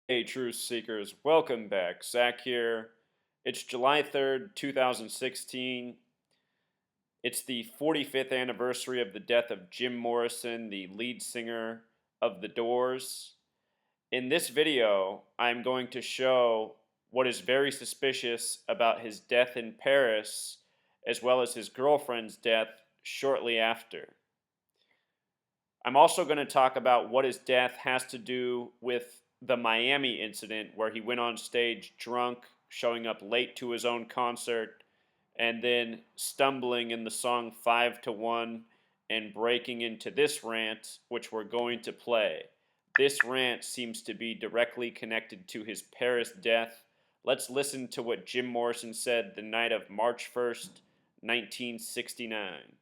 Hey, Truth Seekers, welcome back. Zach here. It's July 3rd, 2016. It's the 45th anniversary of the death of Jim Morrison, the lead singer of The Doors. In this video, I'm going to show what is very suspicious about his death in Paris, as well as his girlfriend's death shortly after. I'm also going to talk about what his death has to do with the Miami incident where he went on stage drunk, showing up late to his own concert, and then stumbling in the song 5 to 1 and breaking into this rant, which we're going to play. This rant seems to be directly connected to his Paris death. Let's listen to what Jim Morrison said the night of March 1st, 1969.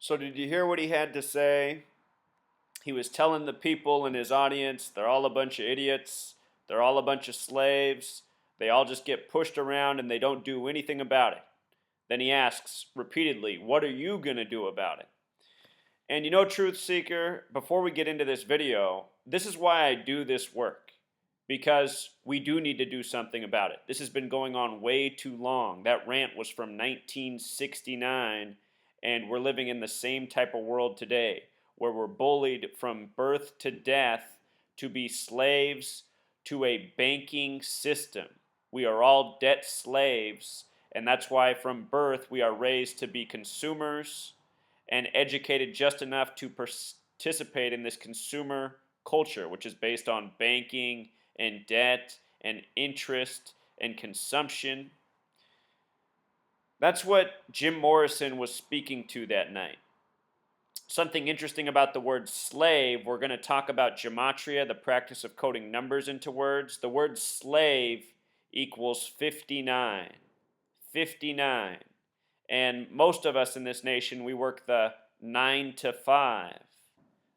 So, did you hear what he had to say? He was telling the people in his audience they're all a bunch of idiots, they're all a bunch of slaves, they all just get pushed around and they don't do anything about it. Then he asks repeatedly, what are you going to do about it? And you know, Truth Seeker, before we get into this video, this is why I do this work. Because we do need to do something about it. This has been going on way too long. That rant was from 1969, and we're living in the same type of world today, where we're bullied from birth to death to be slaves to a banking system. We are all debt slaves, and that's why from birth we are raised to be consumers and educated just enough to participate in this consumer culture, which is based on banking and debt and interest and consumption. That's what Jim Morrison was speaking to that night. Something interesting about the word slave, we're going to talk about gematria, the practice of coding numbers into words. The word slave equals 59. 59. And most of us in this nation, we work the 9 to 5,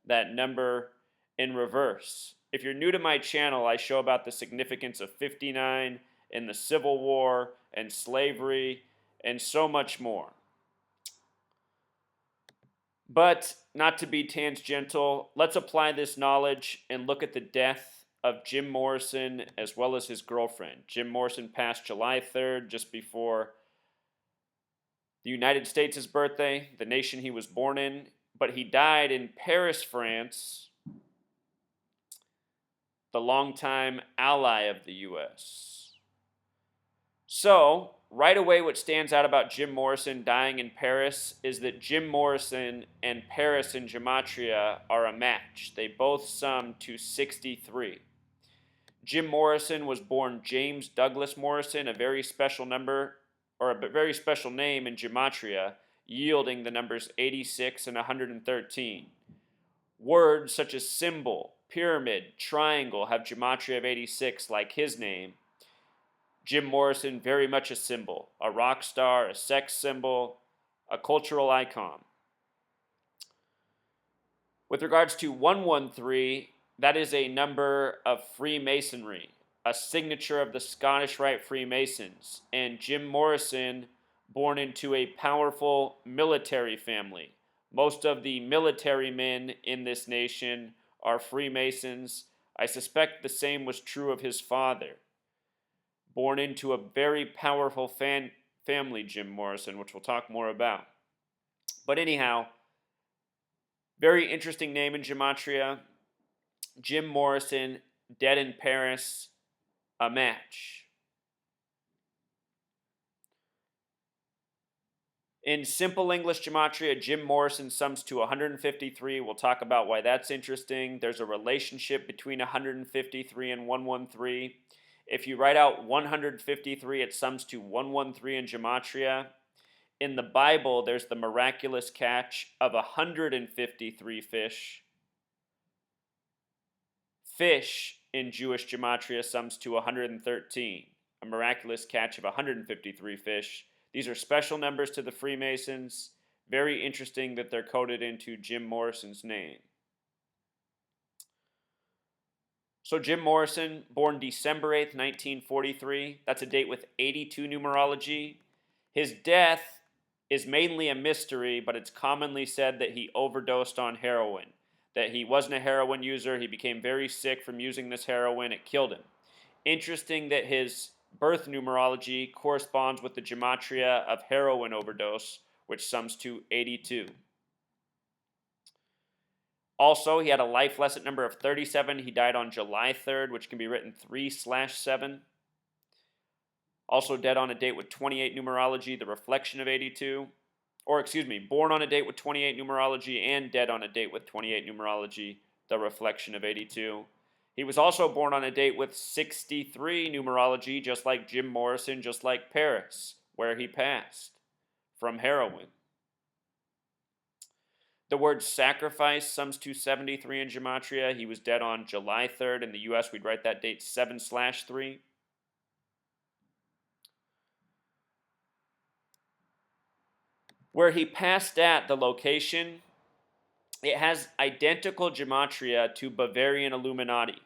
that number in reverse. If you're new to my channel, I show about the significance of 59 in the Civil War and slavery and so much more. But not to be tangential, let's apply this knowledge and look at the death of Jim Morrison as well as his girlfriend. Jim Morrison passed July 3rd, just before the United States' birthday, the nation he was born in, but he died in Paris, France, the longtime ally of the U.S. So, right away, what stands out about Jim Morrison dying in Paris is that Jim Morrison and Paris in gematria are a match. They both sum to 63. Jim Morrison was born James Douglas Morrison, a very special number, or a very special name in gematria, yielding the numbers 86 and 113. Words such as symbol, pyramid, triangle have gematria of 86 like his name. Jim Morrison, very much a symbol, a rock star, a sex symbol, a cultural icon. With regards to 113, that is a number of Freemasonry, a signature of the Scottish Rite Freemasons, and Jim Morrison born into a powerful military family. Most of the military men in this nation are Freemasons. I suspect the same was true of his father. Born into a very powerful family, Jim Morrison, which we'll talk more about. But anyhow, very interesting name in Gematria. Jim Morrison, dead in Paris, a match. In simple English Gematria, Jim Morrison sums to 153. We'll talk about why that's interesting. There's a relationship between 153 and 113. If you write out 153, it sums to 113 in Gematria. In the Bible, there's the miraculous catch of 153 fish. Fish in Jewish Gematria sums to 113. A miraculous catch of 153 fish. These are special numbers to the Freemasons. Very interesting that they're coded into Jim Morrison's name. So Jim Morrison, born December 8th, 1943. That's a date with 82 numerology. His death is mainly a mystery, but it's commonly said that he overdosed on heroin. That he wasn't a heroin user. He became very sick from using this heroin. It killed him. Interesting that his birth numerology corresponds with the Gematria of heroin overdose, which sums to 82. Also, he had a life lesson number of 37. He died on July 3rd, which can be written 3/7. Also dead on a date with 28 numerology, the reflection of 82. Born on a date with 28 numerology and dead on a date with 28 numerology, the reflection of 82. He was also born on a date with 63 numerology, just like Jim Morrison, just like Paris, where he passed from heroin. The word sacrifice sums to 73 in Gematria. He was dead on July 3rd. In the U.S., we'd write that date 7/3. Where he passed at, the location, it has identical Gematria to Bavarian Illuminati.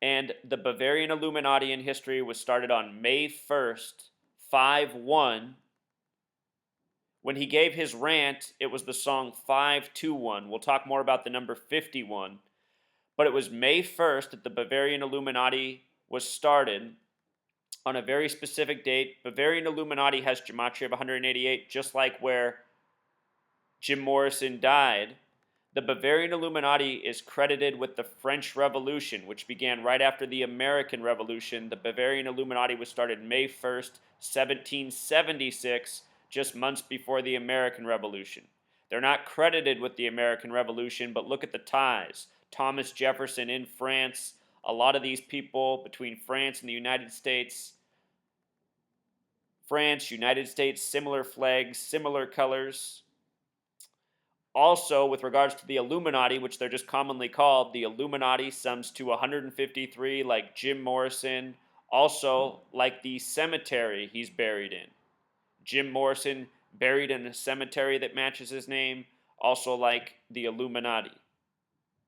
And the Bavarian Illuminati in history was started on May 1st, 5/1. When he gave his rant, it was the song 521. We'll talk more about the number 51. But it was May 1st that the Bavarian Illuminati was started on a very specific date. Bavarian Illuminati has Gematria of 188, just like where Jim Morrison died. The Bavarian Illuminati is credited with the French Revolution, which began right after the American Revolution. The Bavarian Illuminati was started May 1st, 1776, just months before the American Revolution. They're not credited with the American Revolution, but look at the ties. Thomas Jefferson in France, a lot of these people between France and the United States. France, United States, similar flags, similar colors. Also, with regards to the Illuminati, which they're just commonly called, the Illuminati sums to 153, like Jim Morrison. Also, like the cemetery he's buried in. Jim Morrison buried in a cemetery that matches his name, also like the Illuminati.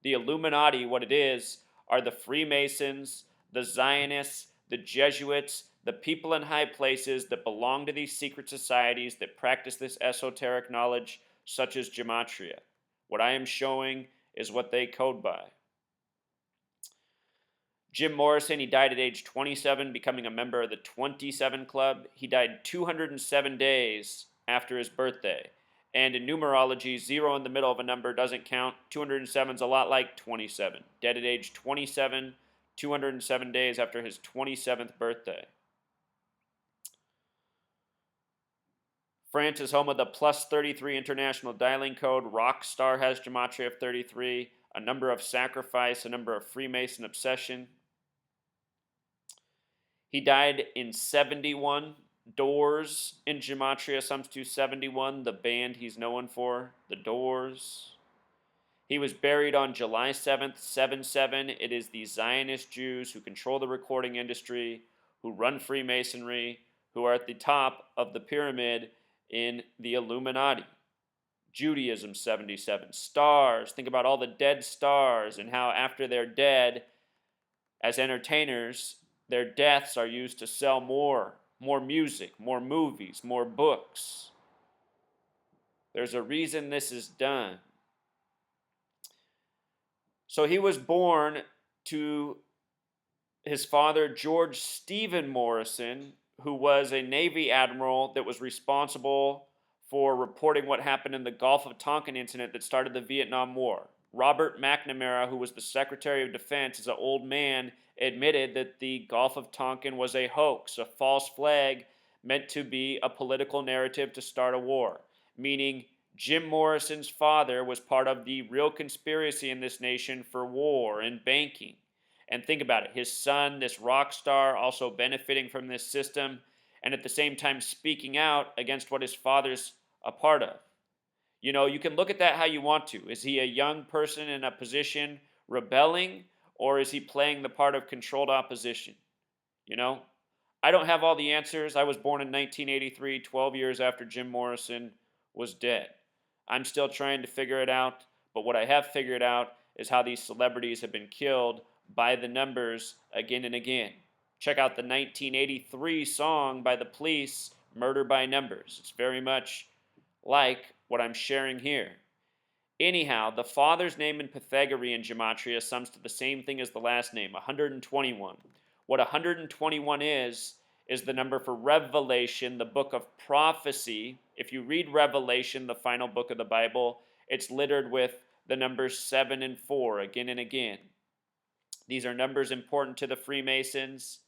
The Illuminati, what it is, are the Freemasons, the Zionists, the Jesuits, the people in high places that belong to these secret societies that practice this esoteric knowledge, such as Gematria. What I am showing is what they code by. Jim Morrison, he died at age 27, becoming a member of the 27 Club. He died 207 days after his birthday. And in numerology, 0 in the middle of a number doesn't count. 207 is a lot like 27. Dead at age 27, 207 days after his 27th birthday. France is home of the plus 33 international dialing code. Rockstar has Gematria of 33. A number of sacrifice, a number of Freemason obsession. He died in 71. Doors in Gematria sums to 71, the band he's known for, the Doors. He was buried on July 7th, 7/7. It is the Zionist Jews who control the recording industry, who run Freemasonry, who are at the top of the pyramid in the Illuminati. Judaism 77. Stars. Think about all the dead stars and how after they're dead, as entertainers, their deaths are used to sell more more music, more movies, more books. There's a reason this is done. So he was born to his father, George Stephen Morrison, who was a Navy admiral that was responsible for reporting what happened in the Gulf of Tonkin incident that started the Vietnam War. Robert McNamara, who was the Secretary of Defense, as an old man, admitted that the Gulf of Tonkin was a hoax, a false flag meant to be a political narrative to start a war, meaning Jim Morrison's father was part of the real conspiracy in this nation for war and banking. And think about it, his son, this rock star, also benefiting from this system, and at the same time speaking out against what his father's a part of. You know, you can look at that how you want to. Is he a young person in a position rebelling, or is he playing the part of controlled opposition? You know, I don't have all the answers. I was born in 1983, 12 years after Jim Morrison was dead. I'm still trying to figure it out, but what I have figured out is how these celebrities have been killed by the numbers again and again. Check out the 1983 song by the Police, Murder by Numbers. It's very much like what I'm sharing here. Anyhow, the father's name in Pythagorean gematria sums to the same thing as the last name, 121. What 121 is the number for Revelation, the book of prophecy. If you read Revelation, the final book of the Bible, it's littered with the numbers 7 and 4 again and again. These are numbers important to the Freemasons.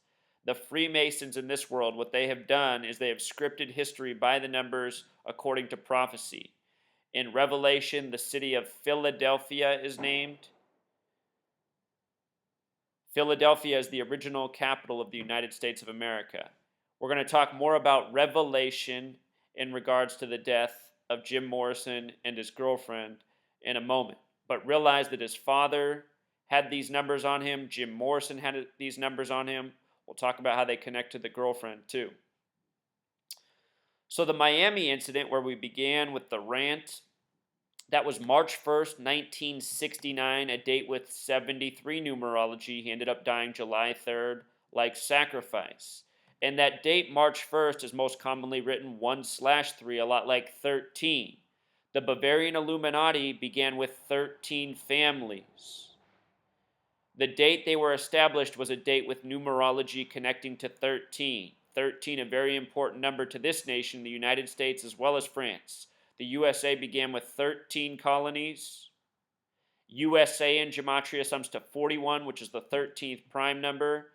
The Freemasons in this world, what they have done is they have scripted history by the numbers according to prophecy. In Revelation, the city of Philadelphia is named. Philadelphia is the original capital of the United States of America. We're going to talk more about Revelation in regards to the death of Jim Morrison and his girlfriend in a moment. But realize that his father had these numbers on him. Jim Morrison had these numbers on him. We'll talk about how they connect to the girlfriend too. So the Miami incident where we began with the rant, that was March 1st, 1969, a date with 73 numerology. He ended up dying July 3rd, like sacrifice. And that date, March 1st, is most commonly written 1/3, a lot like 13. The Bavarian Illuminati began with 13 families. The date they were established was a date with numerology connecting to 13. 13, a very important number to this nation, the United States, as well as France. The USA began with 13 colonies. USA in gematria sums to 41, which is the 13th prime number.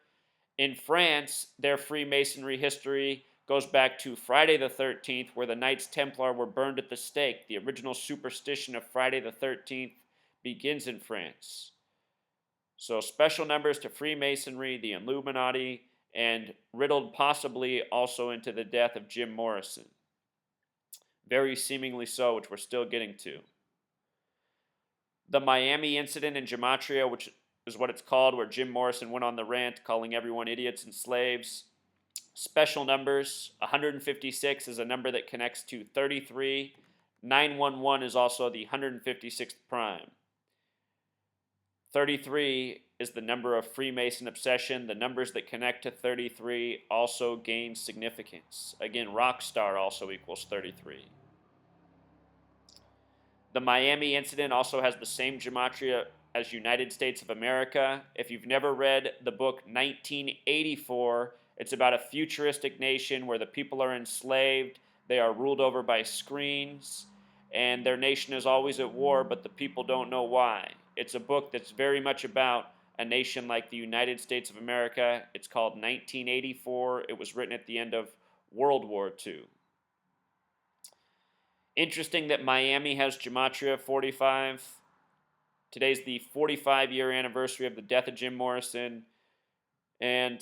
In France, their Freemasonry history goes back to Friday the 13th, where the Knights Templar were burned at the stake. The original superstition of Friday the 13th begins in France. So special numbers to Freemasonry, the Illuminati, and riddled possibly also into the death of Jim Morrison. Very seemingly so, which we're still getting to. The Miami incident in gematria, which is what it's called, where Jim Morrison went on the rant calling everyone idiots and slaves. Special numbers, 156 is a number that connects to 33. 911 is also the 156th prime. 33 is the number of Freemason obsession. The numbers that connect to 33 also gain significance. Again, rock star also equals 33. The Miami incident also has the same gematria as United States of America. If you've never read the book 1984, it's about a futuristic nation where the people are enslaved, they are ruled over by screens, and their nation is always at war, but the people don't know why. It's a book that's very much about a nation like the United States of America. It's called 1984. It was written at the end of World War II. Interesting that Miami has gematria 45. Today's the 45-year anniversary of the death of Jim Morrison. And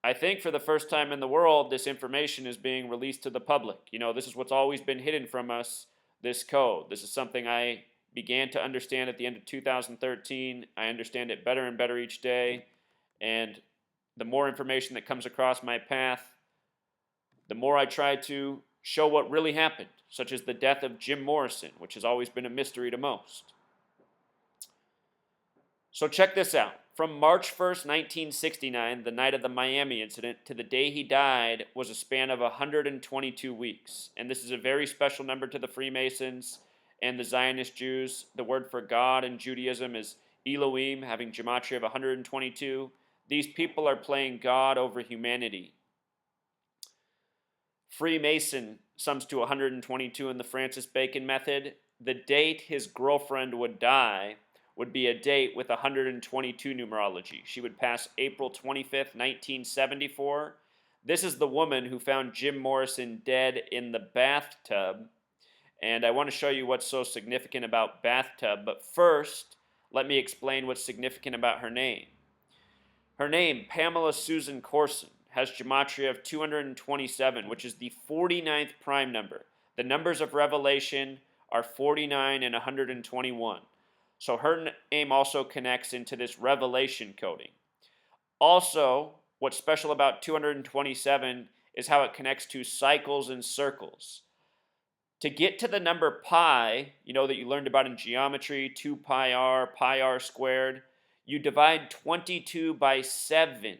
I think for the first time in the world, this information is being released to the public. You know, this is what's always been hidden from us, this code. This is something I began to understand at the end of 2013. I understand it better and better each day. And the more information that comes across my path, the more I try to show what really happened, such as the death of Jim Morrison, which has always been a mystery to most. So check this out. From March 1st, 1969, the night of the Miami incident, to the day he died was a span of 122 weeks. And this is a very special number to the Freemasons and the Zionist Jews. The word for God in Judaism is Elohim, having gematria of 122. These people are playing God over humanity. Freemason sums to 122 in the Francis Bacon method. The date his girlfriend would die would be a date with 122 numerology. She would pass April 25th, 1974. This is the woman who found Jim Morrison dead in the bathtub. And I want to show you what's so significant about bathtub. But first, let me explain what's significant about her name. Her name, Pamela Susan Courson, has gematria of 227, which is the 49th prime number. The numbers of revelation are 49 and 121. So her name also connects into this revelation coding. Also, what's special about 227 is how it connects to cycles and circles. To get to the number pi, you know that you learned about in geometry, 2 pi r squared, you divide 22 by 7.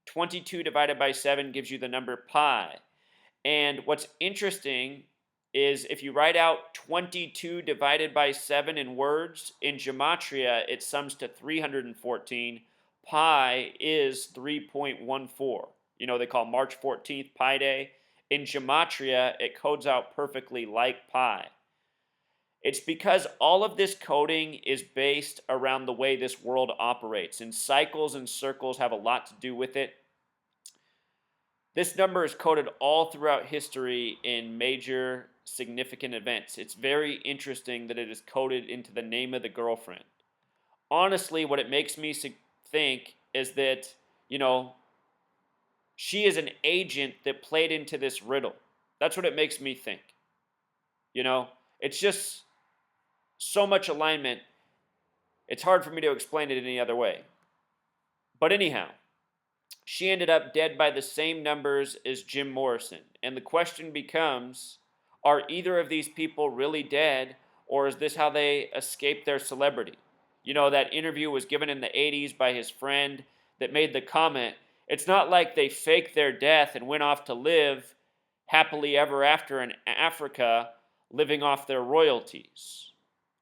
22 divided by 7 gives you the number pi. And what's interesting is if you write out 22 divided by 7 in words, in gematria, it sums to 314. Pi is 3.14. You know, they call March 14th Pi Day. In gematria, it codes out perfectly like pi. It's because all of this coding is based around the way this world operates, and cycles and circles have a lot to do with it. This number is coded all throughout history in major significant events. It's very interesting that it is coded into the name of the girlfriend. Honestly, what it makes me think is that, she is an agent that played into this riddle. That's what it makes me think. It's just so much alignment. It's hard for me to explain it any other way. But anyhow, she ended up dead by the same numbers as Jim Morrison. And the question becomes, are either of these people really dead, or is this how they escaped their celebrity? That interview was given in the 80s by his friend that made the comment, it's not like they faked their death and went off to live happily ever after in Africa, living off their royalties.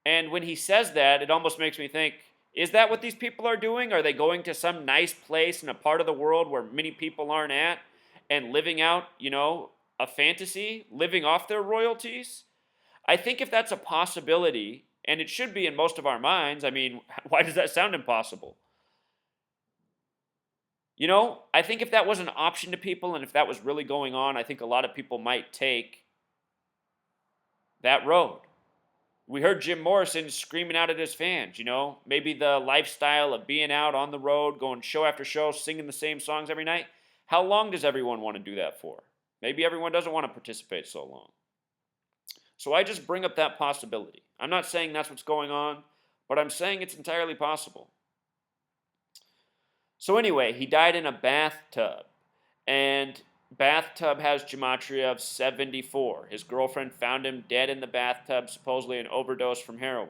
And when he says that, it almost makes me think, is that what these people are doing? Are they going to some nice place in a part of the world where many people aren't at and living out, a fantasy, living off their royalties? I think if that's a possibility, and it should be in most of our minds, why does that sound impossible? I think if that was an option to people and if that was really going on, I think a lot of people might take that road. We heard Jim Morrison screaming out at his fans, maybe the lifestyle of being out on the road, going show after show, singing the same songs every night. How long does everyone want to do that for? Maybe everyone doesn't want to participate so long. So I just bring up that possibility. I'm not saying that's what's going on, but I'm saying it's entirely possible. So anyway, he died in a bathtub, and bathtub has gematria of 74. His girlfriend found him dead in the bathtub, supposedly an overdose from heroin.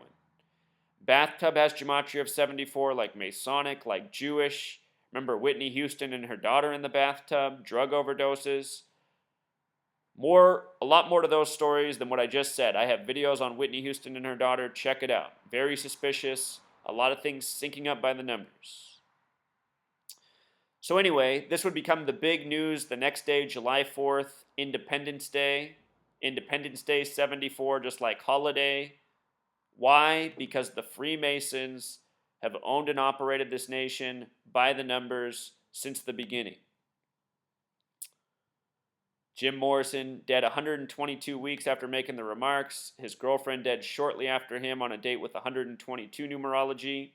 Bathtub has gematria of 74, like Masonic, like Jewish. Remember Whitney Houston and her daughter in the bathtub, drug overdoses. A lot more to those stories than what I just said. I have videos on Whitney Houston and her daughter. Check it out. Very suspicious. A lot of things syncing up by the numbers. So anyway, this would become the big news the next day, July 4th, Independence Day. Independence Day 74, just like holiday. Why? Because the Freemasons have owned and operated this nation by the numbers since the beginning. Jim Morrison dead 122 weeks after making the remarks. His girlfriend dead shortly after him on a date with 122 numerology.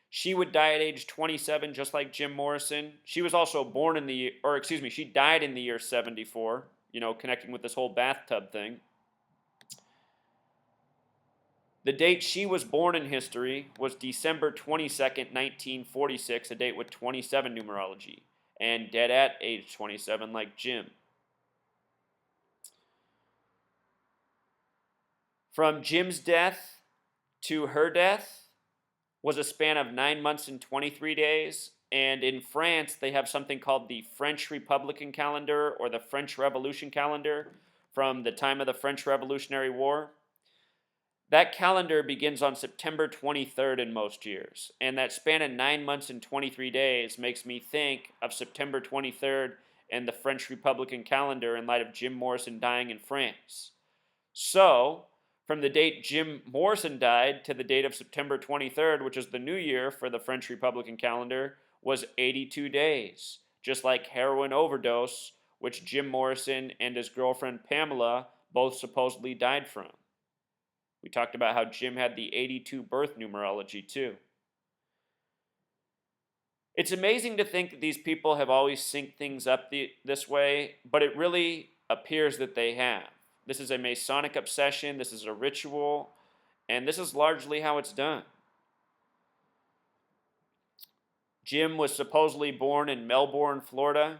She would die at age 27, just like Jim Morrison. She was also she died in the year 74, connecting with this whole bathtub thing. The date she was born in history was December 22nd, 1946, a date with 27 numerology, and dead at age 27 like Jim. From Jim's death to her death, was a span of 9 months and 23 days. And in France, they have something called the French Republican calendar or the French Revolution calendar from the time of the French Revolutionary War. That calendar begins on September 23rd in most years, and that span of 9 months and 23 days makes me think of September 23rd and the French Republican calendar in light of Jim Morrison dying in France. So, from the date Jim Morrison died to the date of September 23rd, which is the new year for the French Republican calendar, was 82 days, just like heroin overdose, which Jim Morrison and his girlfriend Pamela both supposedly died from. We talked about how Jim had the 82 birth numerology too. It's amazing to think that these people have always synced things up this way, but it really appears that they have. This is a Masonic obsession, this is a ritual, and this is largely how it's done. Jim was supposedly born in Melbourne, Florida.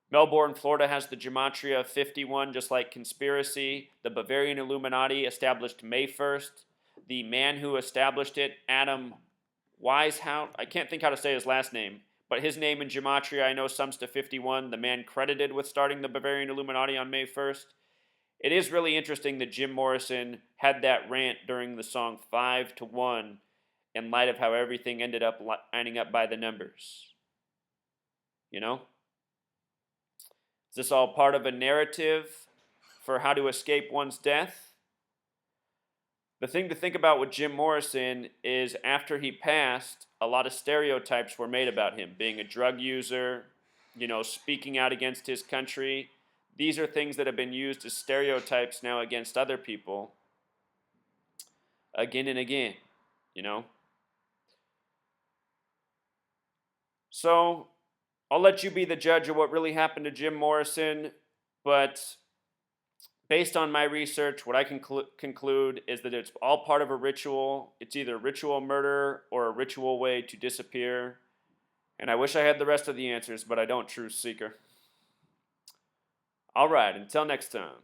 Melbourne, Florida has the gematria of 51, just like conspiracy. The Bavarian Illuminati established May 1st. The man who established it, Adam Weishaupt, I can't think how to say his last name, but his name in gematria I know sums to 51, the man credited with starting the Bavarian Illuminati on May 1st. It is really interesting that Jim Morrison had that rant during the song 5 to 1 in light of how everything ended up lining up by the numbers. You know? Is this all part of a narrative for how to escape one's death? The thing to think about with Jim Morrison is after he passed, a lot of stereotypes were made about him, being a drug user, speaking out against his country. These are things that have been used as stereotypes now against other people again and again, So, I'll let you be the judge of what really happened to Jim Morrison, but based on my research, what I can conclude is that it's all part of a ritual. It's either ritual murder or a ritual way to disappear. And I wish I had the rest of the answers, but I don't, Truth Seeker. All right, until next time.